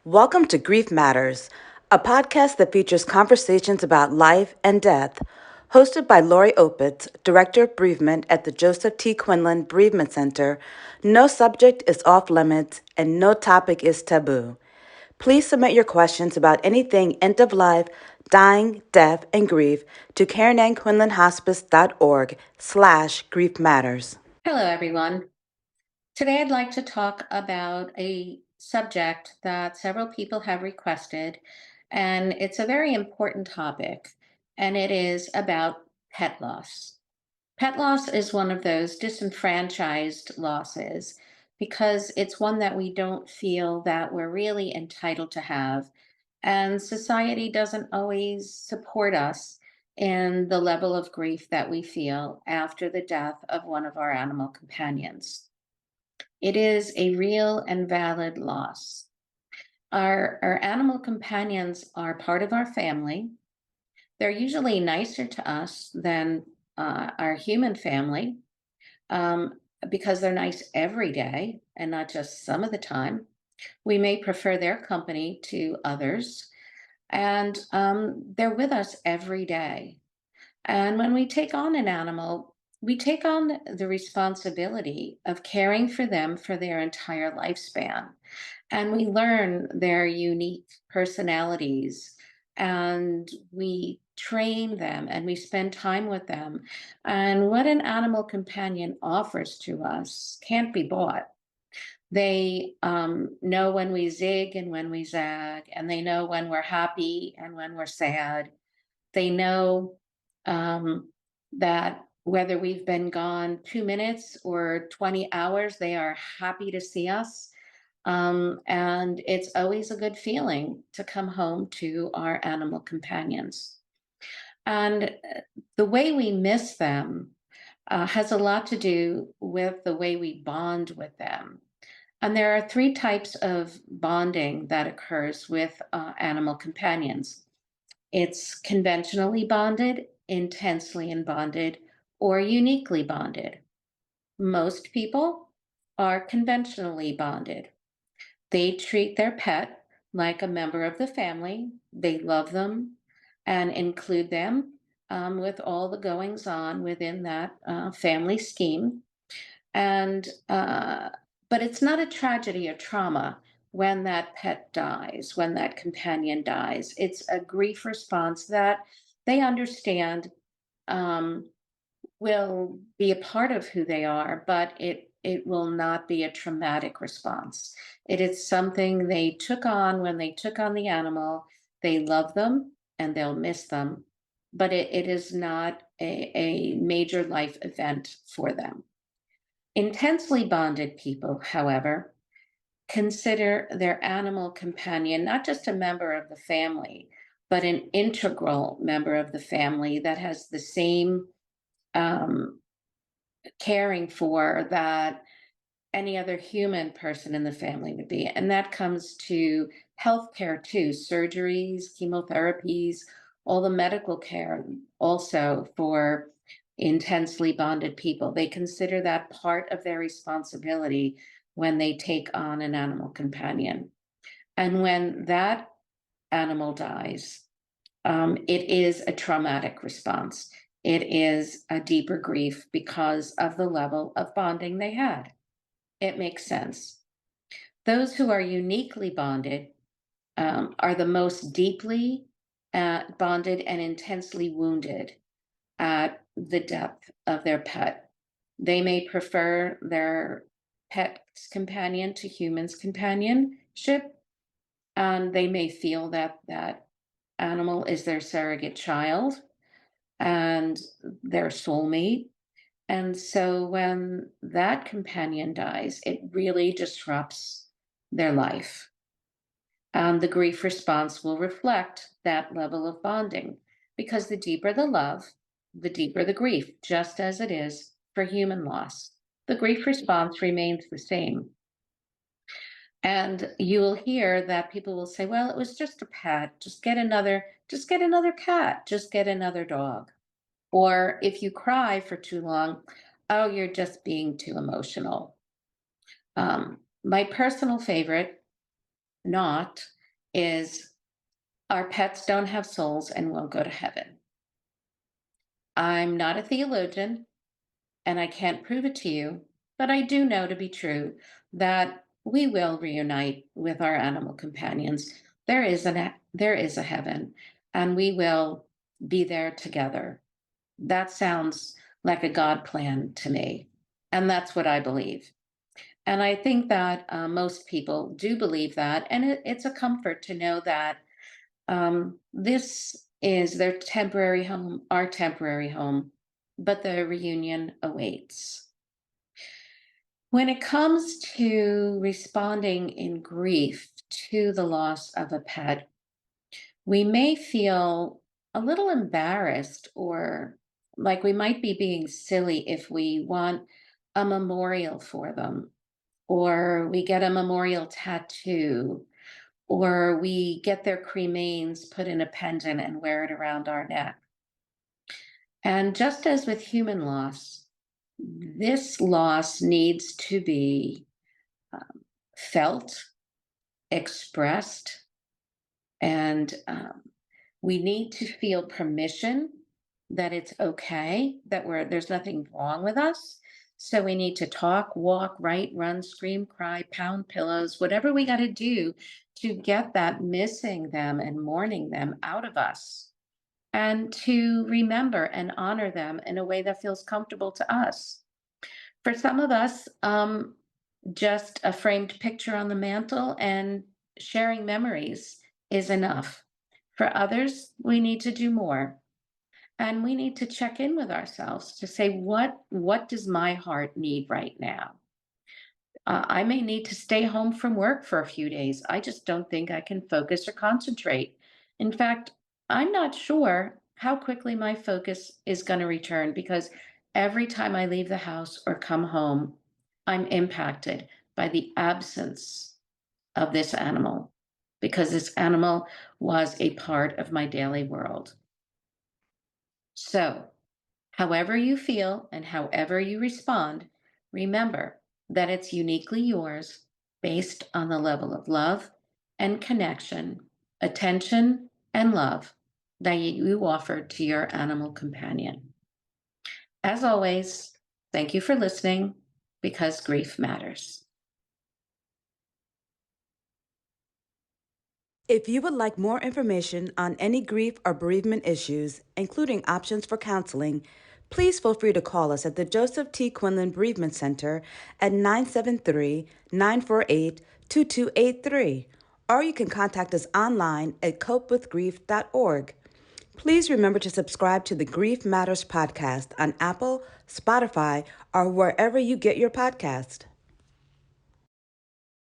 Welcome to Grief Matters, a podcast that features conversations about life and death. Hosted by Lori Opitz, Director of Bereavement at the Joseph T. Quinlan Bereavement Center, no subject is off limits and no topic is taboo. Please submit your questions about anything end of life, dying, death, and grief to karenannquinlanhospice.org/grief matters. Hello, everyone. Today, I'd like to talk about a subject that several people have requested, and it's a very important topic, and it is about pet loss. Pet loss is one of those disenfranchised losses because it's one that we don't feel that we're really entitled to have, and society doesn't always support us in the level of grief that we feel after the death of one of our animal companions. It is a real and valid loss. Our animal companions are part of our family. They're usually nicer to us than our human family um, because they're nice every day and not just some of the time. We may prefer their company to others, and they're with us every day. And when we take on an animal, we take on the responsibility of caring for them for their entire lifespan. And we learn their unique personalities and we train them and we spend time with them. And what an animal companion offers to us can't be bought. They know when we zig and when we zag, and they know when we're happy and when we're sad. They know that whether we've been gone 2 minutes or 20 hours, they are happy to see us. And it's always a good feeling to come home to our animal companions. And the way we miss them has a lot to do with the way we bond with them. And there are three types of bonding that occurs with animal companions. It's conventionally bonded, intensely bonded, or uniquely bonded. Most people are conventionally bonded. They treat their pet like a member of the family. They love them and include them with all the goings on within that family scheme. And but it's not a tragedy or trauma when that pet dies, when that companion dies. It's a grief response that they understand um, will be a part of who they are, but it will not be a traumatic response. It is something they took on when they took on the animal. They love them and they'll miss them, but it is not a major life event for them. Intensely bonded people, however, consider their animal companion not just a member of the family, but an integral member of the family that has the same um, caring for that any other human person in the family would be. And that comes to healthcare too, surgeries, chemotherapies, all the medical care also for intensely bonded people. They consider that part of their responsibility when they take on an animal companion. And when that animal dies, it is a traumatic response. It is a deeper grief because of the level of bonding they had. It makes sense. Those who are uniquely bonded are the most deeply bonded and intensely wounded at the death of their pet. They may prefer their pet's companion to human's companionship. They may feel that that animal is their surrogate child and their soulmate. And so when that companion dies, it really disrupts their life. And the grief response will reflect that level of bonding because the deeper the love, the deeper the grief, just as it is for human loss. The grief response remains the same. And you will hear that people will say, well, it was just a pet. Just get another cat, just get another dog. Or if you cry for too long, oh, you're just being too emotional. My personal favorite, not. is our pets don't have souls and won't go to heaven. I'm not a theologian and I can't prove it to you, but I do know to be true that we will reunite with our animal companions. There is a heaven, and we will be there together. That sounds like a God plan to me, and that's what I believe. And I think that most people do believe that, and it's a comfort to know that this is their temporary home, our temporary home, but the reunion awaits. When it comes to responding in grief to the loss of a pet, we may feel a little embarrassed or like we might be being silly if we want a memorial for them, or we get a memorial tattoo, or we get their cremains put in a pendant and wear it around our neck. And just as with human loss, this loss needs to be felt, expressed, and we need to feel permission that it's okay, that there's nothing wrong with us. So we need to talk, walk, write, run, scream, cry, pound pillows, whatever we got to do to get that missing them and mourning them out of us, and to remember and honor them in a way that feels comfortable to us. For some of us, just a framed picture on the mantle and sharing memories is enough. For others, we need to do more. And we need to check in with ourselves to say, what does my heart need right now? I may need to stay home from work for a few days. I just don't think I can focus or concentrate. In fact, I'm not sure how quickly my focus is going to return because every time I leave the house or come home, I'm impacted by the absence of this animal because this animal was a part of my daily world. So, however you feel and however you respond, remember that it's uniquely yours based on the level of love and connection, attention and love that you offer to your animal companion. As always, thank you for listening because grief matters. If you would like more information on any grief or bereavement issues, including options for counseling, please feel free to call us at the Joseph T. Quinlan Bereavement Center at 973-948-2283, or you can contact us online at copewithgrief.org. Please remember to subscribe to the Grief Matters podcast on Apple, Spotify, or wherever you get your podcast.